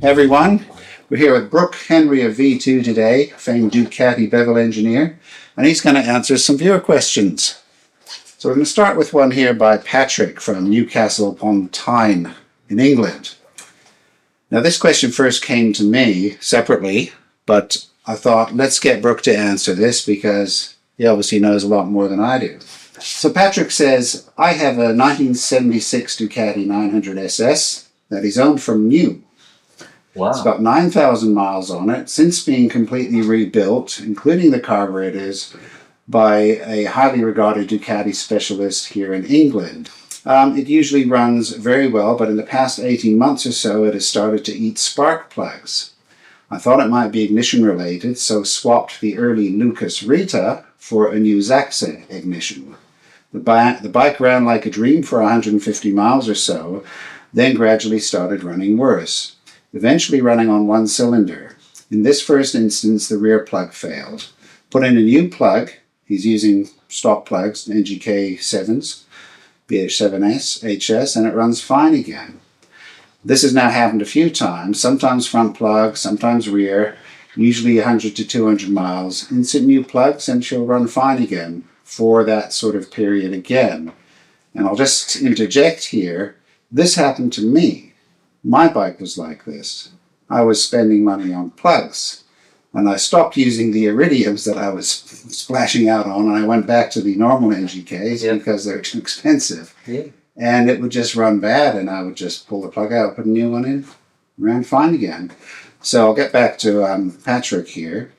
everyone. We're here with Brook Henry of V2 today, famed Ducati Bevel engineer, and he's going to answer some viewer questions. So we're going to start with one here by Patrick from Newcastle upon Tyne in England. Now this question first came to me separately, but I thought let's get Brook to answer this because he obviously knows a lot more than I do. So Patrick says, I have a 1976 Ducati 900 SS that he's owned from new. Wow. It's got 9,000 miles on it, since being completely rebuilt, including the carburetors, by a highly regarded Ducati specialist here in England. It usually runs very well, but in the past 18 months or so, it has started to eat spark plugs. I thought it might be ignition related, so swapped the early Lucas Rita for a new Zaxa ignition. The bike ran like a dream for 150 miles or so, then gradually started running worse, eventually running on one cylinder. In this first instance, the rear plug failed. Put in a new plug. He's using stock plugs, NGK 7s, BH7S, HS, and it runs fine again. This has now happened a few times, sometimes front plug, sometimes rear, usually 100 to 200 miles. Insert new plugs and she'll run fine again for that sort of period again. And I'll just interject here, this happened to me. My bike was like this. I was spending money on plugs. And I stopped using the iridiums that I was splashing out on, and I went back to the normal NGKs because they're too expensive. Yeah. And it would just run bad, and I would just pull the plug out, put a new one in, ran fine again. So I'll get back to Patrick here.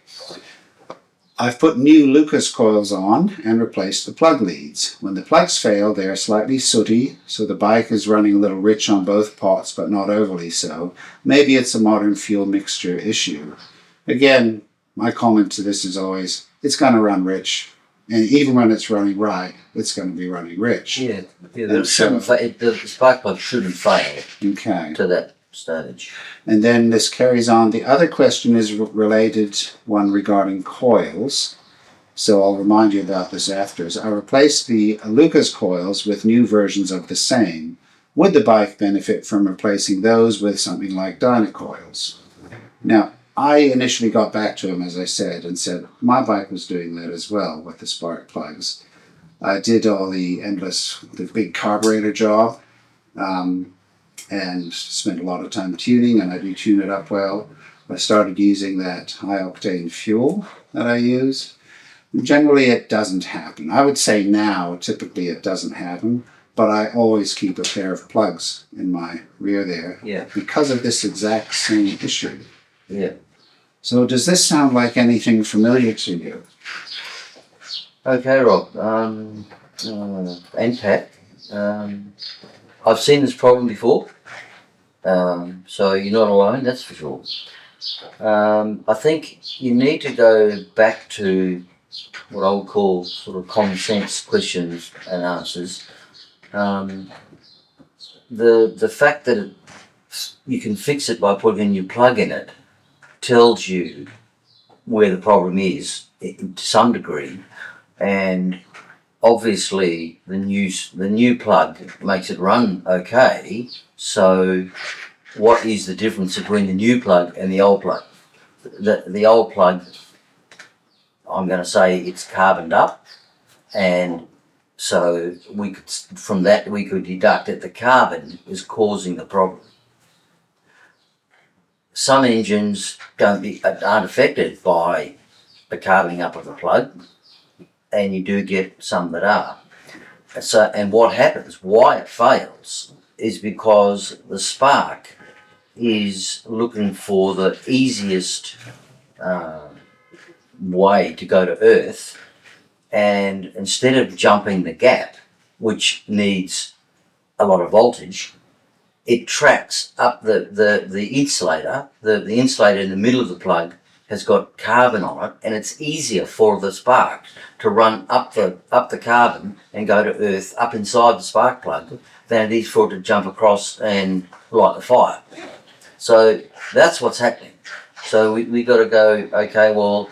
I've put new Lucas coils on and replaced the plug leads. When the plugs fail, they are slightly sooty, so the bike is running a little rich on both pots, but not overly so. Maybe it's a modern fuel mixture issue. Again, my comment to this is always, it's going to run rich. And even when it's running right, it's going to be running rich. Yeah, the spark plug shouldn't fail to that stage. And then this carries on. The other question is related, one regarding coils. So I'll remind you about this after. So I replaced the Lucas coils with new versions of the same. Would the bike benefit from replacing those with something like Dyna coils? Now, I initially got back to him, as I said, and said my bike was doing that as well with the spark plugs. I did all the big carburetor job, and spent a lot of time tuning, and I do tune it up well. I started using that high-octane fuel that I use. Generally, it doesn't happen. I would say now, typically it doesn't happen, but I always keep a pair of plugs in my rear there because of this exact same issue. Yeah. So does this sound like anything familiar to you? Okay, Rob. And Pat. I've seen this problem before. So you're not alone, that's for sure. I think you need to go back to what I would call sort of common sense questions and answers. The fact that you can fix it by putting a new plug in it tells you where the problem is to some degree, and obviously the new plug makes it run okay. So what is the difference between the new plug and the old plug? The old plug, I'm going to say it's carboned up, and so from that we could deduct that the carbon is causing the problem. Some engines aren't affected by the carboning up of the plug, and you do get some that are. So, and what happens, why it fails, is because the spark is looking for the easiest way to go to earth, and instead of jumping the gap, which needs a lot of voltage, it tracks up the insulator. The insulator in the middle of the plug has got carbon on it, and it's easier for the spark to run up the carbon and go to earth up inside the spark plug than it is for it to jump across and light the fire. So that's what's happening. So we got to go, okay, well,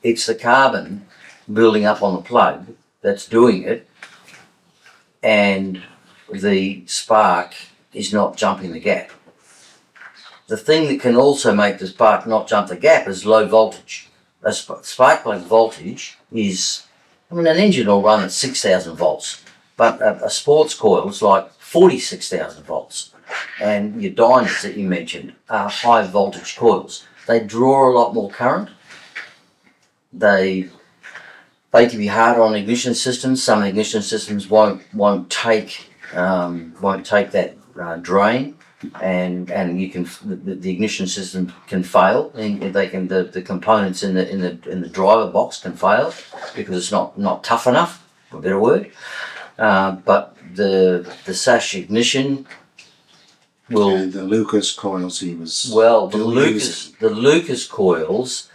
it's the carbon building up on the plug that's doing it, and the spark is not jumping the gap. the thing that can also make the spark not jump the gap is low voltage. A spark plug voltage is, I mean, an engine will run at 6,000 volts, but a sports coil is like 46,000 volts. And your dyners that you mentioned are high voltage coils. They draw a lot more current. They can be harder on ignition systems. Some ignition systems won't take that drain, and you can the ignition system can fail, and the components in the driver box can fail because it's not tough enough, for a better word. But the sash ignition will. And the Lucas coils he was. Well, the Lucas coils,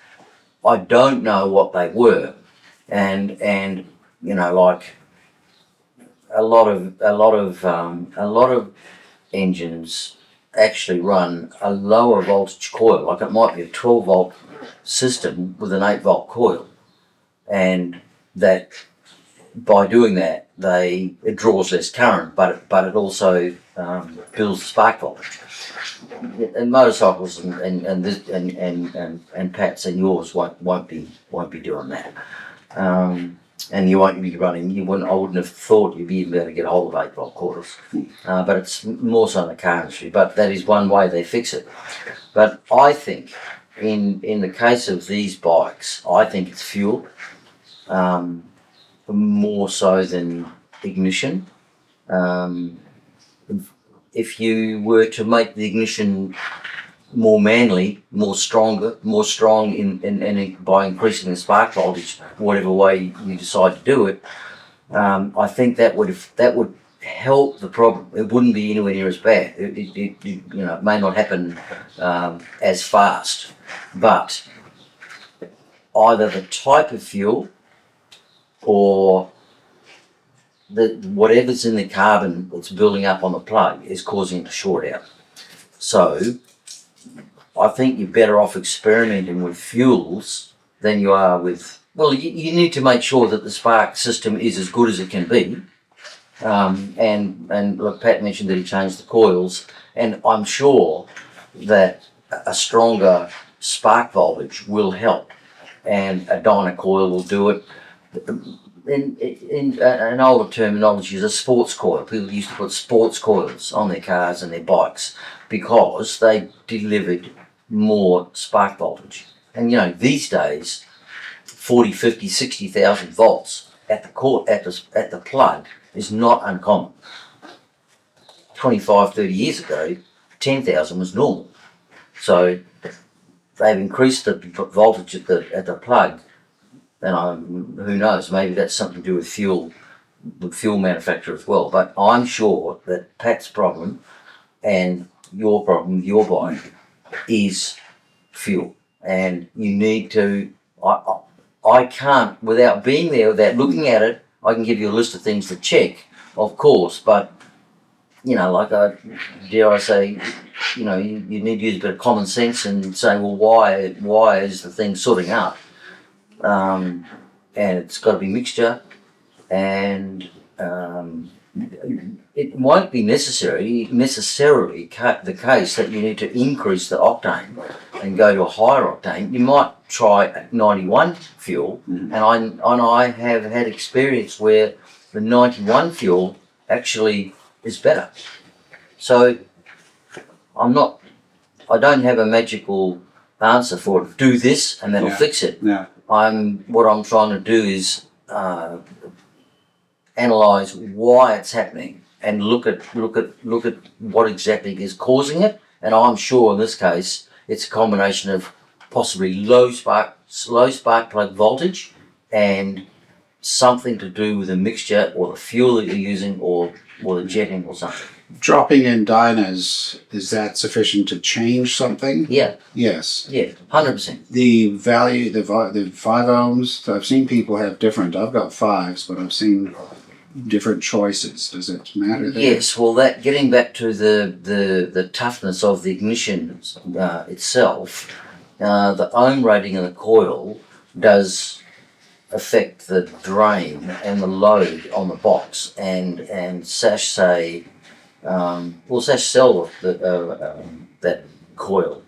I don't know what they were, and like a lot of engines actually run a lower voltage coil. Like it might be a 12 volt system with an 8 volt coil, and that by doing that it draws less current, but it also builds the spark voltage. And motorcycles and Pat's and yours won't be doing that. And you won't be running. I wouldn't have thought you'd be able to get a hold of 8 volt coils, but it's more so in the car industry. But that is one way they fix it. But I think in the case of these bikes, I think it's fuel, more so than ignition. If you were to make the ignition more manly, more strong by increasing the spark voltage, whatever way you decide to do it, I think that would help the problem. It wouldn't be anywhere near as bad. It may not happen as fast, but either the type of fuel or whatever's in the carbon that's building up on the plug is causing it to short out. So I think you're better off experimenting with fuels than you are with. Well, you need to make sure that the spark system is as good as it can be. And look, Pat mentioned that he changed the coils, and I'm sure that a stronger spark voltage will help, and a dyno coil will do it. In an older terminology is a sports coil. People used to put sports coils on their cars and their bikes because they delivered more spark voltage. And these days 40, 50, 60,000 volts at the plug is not uncommon. 25, 30 years ago 10,000 was normal. So they've increased the voltage at the plug. And who knows, maybe that's something to do with the fuel manufacturer as well. But I'm sure that Pat's problem and your problem with your bike is fuel. And you need to, I can't, without being there, without looking at it, I can give you a list of things to check, of course, but, dare I say, you need to use a bit of common sense and say, well, why is the thing sorting up? And it's got to be mixture, and it won't be necessarily the case that you need to increase the octane and go to a higher octane. You might try 91 fuel, and I have had experience where the 91 fuel actually is better. So I don't have a magical answer for it. Do this and that'll fix it. Yeah. What I'm trying to do is analyze why it's happening and look at what exactly is causing it. And I'm sure in this case it's a combination of possibly low spark plug voltage and something to do with the mixture or the fuel that you're using or the jetting or something. Dropping in dynos, is that sufficient to change something? Yeah. Yes. Yeah, 100%. The value, the 5 ohms, I've seen people have different, I've got 5s, but I've seen different choices. Does it matter there? Yes, well, getting back to the toughness of the ignition itself, the ohm rating of the coil does affect the drain and the load on the box, and Sash say, Sash sell that coil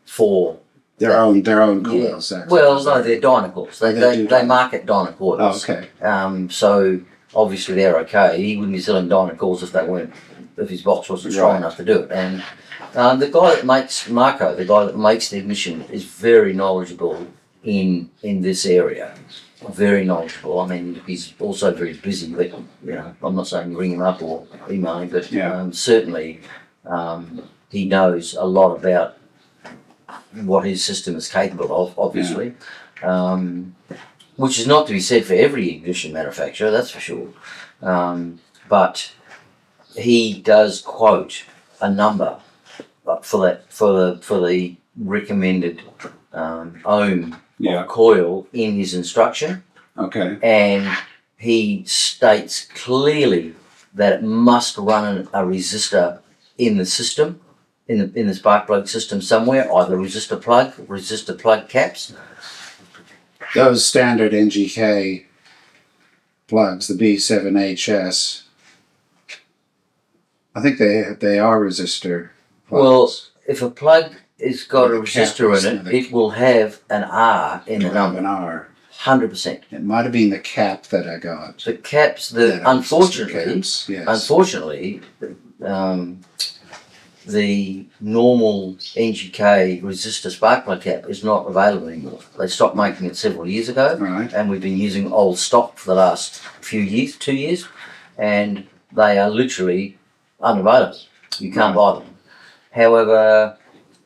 for Their own yeah. coils. Actually. Well, no, they're Dynacoils. do They market Dynacoils. Oh, okay. So obviously they're okay. He wouldn't be selling Dynacoils if his box wasn't strong enough to do it. And the guy that makes Marco, the guy that makes the ignition, is very knowledgeable in this area. Very knowledgeable. I mean, he's also very busy. But I'm not saying ring him up or email him, but certainly he knows a lot about what his system is capable of, obviously, which is not to be said for every ignition manufacturer, that's for sure. But he does quote a number for the recommended ohm coil in his instruction. Okay. And he states clearly that it must run a resistor in the system. In the spark plug system somewhere, either resistor plug caps. Those standard NGK plugs, the B7HS, I think they are resistor plugs. Well, if a plug has got a resistor in it, it will have an R in the number. An R. 100%. It might have been the cap that I got. The caps, unfortunately, the normal NGK resistor spark plug cap is not available anymore. They stopped making it several years ago, and we've been using old stock for the last few years, 2 years, and they are literally unavailable. You can't buy them. However,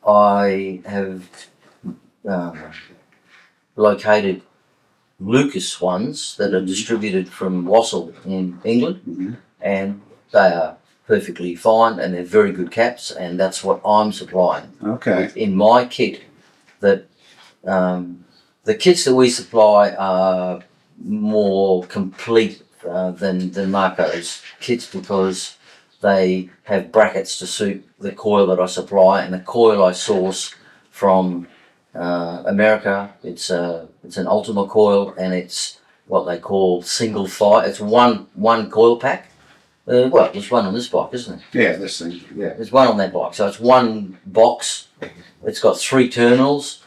I have located Lucas ones that are distributed from Wassell in England, and they are perfectly fine, and they're very good caps, and that's what I'm supplying. Okay. In my kit, that the kits that we supply are more complete than Marco's kits, because they have brackets to suit the coil that I supply, and the coil I source from America. It's an Ultima coil, and it's what they call single fire. It's one coil pack. Well, there's one on this bike, isn't there? Yeah, this thing. Yeah. There's one on that bike. So it's one box. It's got 3 terminals.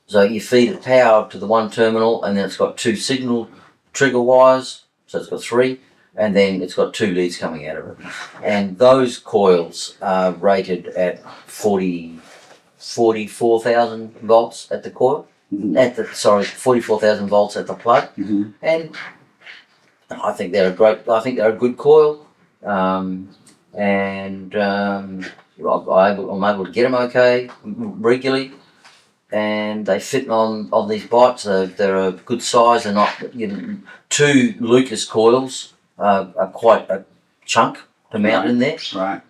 So you feed it power to the one terminal, and then it's got 2 signal trigger wires. So it's got 3. And then it's got 2 leads coming out of it. And those coils are rated at 44,000 volts at the coil. 44,000 volts at the plug. And I think they're a good coil. I'm able to get them okay regularly, and they fit on these bikes. They're a good size. They're not, 2 Lucas coils are quite a chunk to mount in there,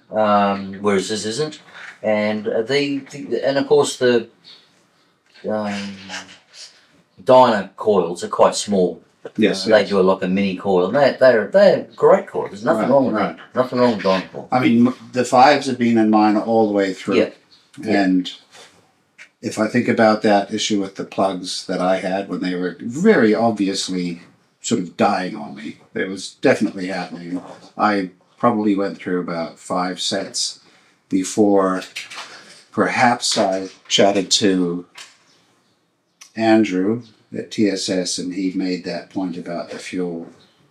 whereas this isn't. And and of course the Dyna coils are quite small. Yes, they do like a mini coil. They're great coils. There's nothing wrong with them. Nothing wrong with Dyna coils. I mean, the 5s have been in mine all the way through. And if I think about that issue with the plugs that I had when they were very obviously sort of dying on me, it was definitely happening. I probably went through about 5 sets before perhaps I chatted to Andrew at TSS, and he made that point about the fuel,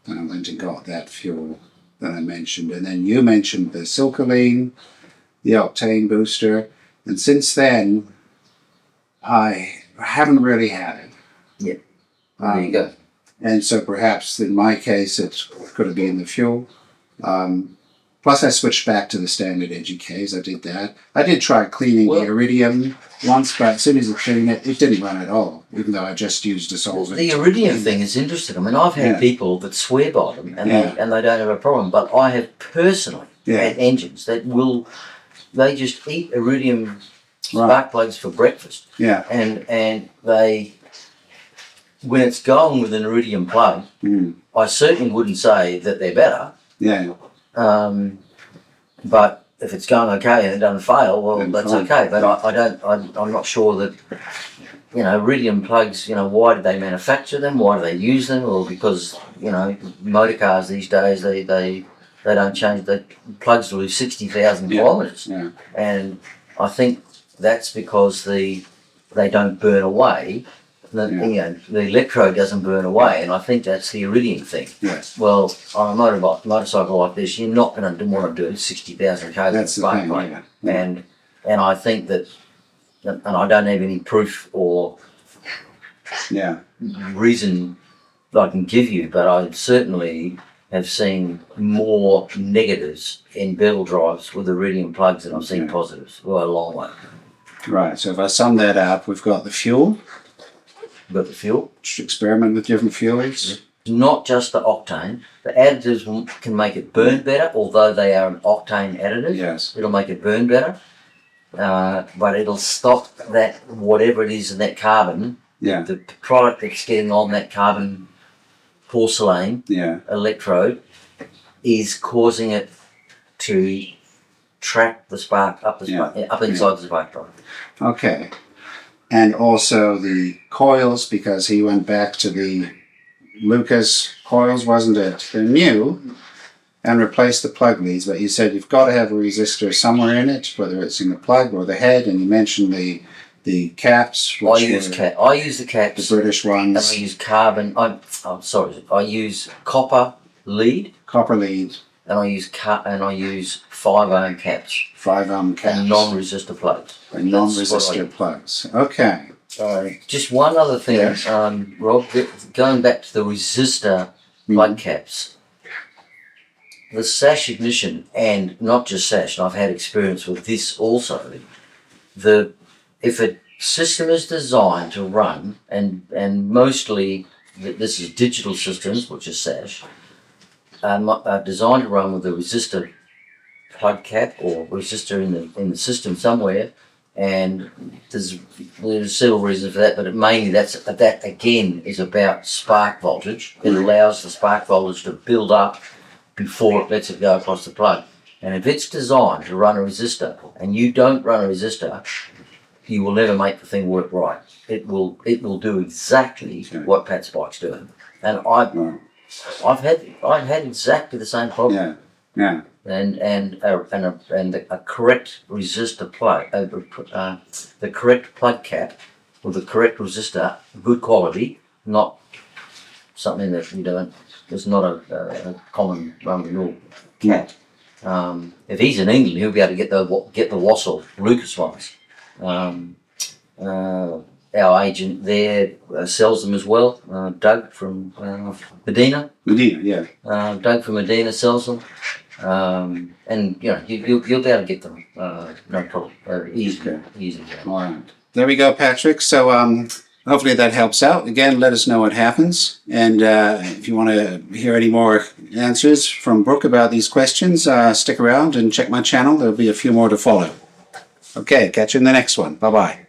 and I went and got that fuel that I mentioned. And then you mentioned the Silcoline, the octane booster, and since then I haven't really had it. There you go. And so perhaps in my case it could have been the fuel. Plus I switched back to the standard NGKs. I did that. I did try cleaning the iridium once, but as soon as I cleaned it, it didn't run at all, even though I just used a solvent. The iridium thing is interesting. I mean, I've had people that swear by them, and they don't have a problem, but I have personally had engines that they just eat iridium spark plugs for breakfast. And they, when it's going with an iridium plug, I certainly wouldn't say that they're better. But if it's going okay and it doesn't fail, well, then that's okay. But I'm not sure that, iridium plugs, why did they manufacture them? Why do they use them? Or because, motor cars these days, they don't change, the plugs to lose 60,000 kilometres. And I think that's because they don't burn away. The electrode doesn't burn away, and I think that's the iridium thing. Yes. Well, on a motorcycle like this, you're not going to want to do 60,000 k's That's the spark thing, plug. yeah. And I think that, and I don't have any proof or reason that I can give you, but I certainly have seen more negatives in Bevel drives with iridium plugs than I've seen positives. Well, a long way. Right, so if I sum that up, we've got the fuel. We've got the fuel. Just experiment with different fuels. Not just the octane. The additives can make it burn better, although they are an octane additive. Yes. It'll make it burn better, but it'll stop that, whatever it is in that carbon, the product that's getting on that carbon porcelain electrode is causing it to trap the spark up inside the spark plug. Okay. And also the coils, because he went back to the Lucas coils, wasn't it? They're new, and replaced the plug leads, but you said you've got to have a resistor somewhere in it, whether it's in the plug or the head, and you mentioned the caps. I use the caps. The British ones. And I use carbon. I use copper lead. Copper lead. And I use 5 ohm caps. 5 ohm caps. And non-resistor plugs. And non-resistor plugs. Okay. Just one other thing, Rob, going back to the resistor plug caps. The sash ignition, and not just sash, and I've had experience with this also, if a system is designed to run, and mostly this is digital systems, which is sash, are designed to run with a resistor plug cap or resistor in the system somewhere, and there's several reasons for that, but mainly that again is about spark voltage. It allows the spark voltage to build up before it lets it go across the plug. And if it's designed to run a resistor and you don't run a resistor, you will never make the thing work right. It will do exactly what Pat Spike's doing. And I've had exactly the same problem. Yeah. And a correct resistor plug, the correct plug cap with the correct resistor, good quality, not something that you don't. It's not a common run-of-the-mill cap. If he's in England, he'll be able to get the Wassell Lucas ones. Our agent there sells them as well. Doug from Medina. Doug from Medina sells them. And you'll be able to get them, no problem, easy. All right. There we go, Patrick. So hopefully that helps out. Again, let us know what happens. And if you want to hear any more answers from Brook about these questions, stick around and check my channel. There'll be a few more to follow. Okay, catch you in the next one. Bye-bye.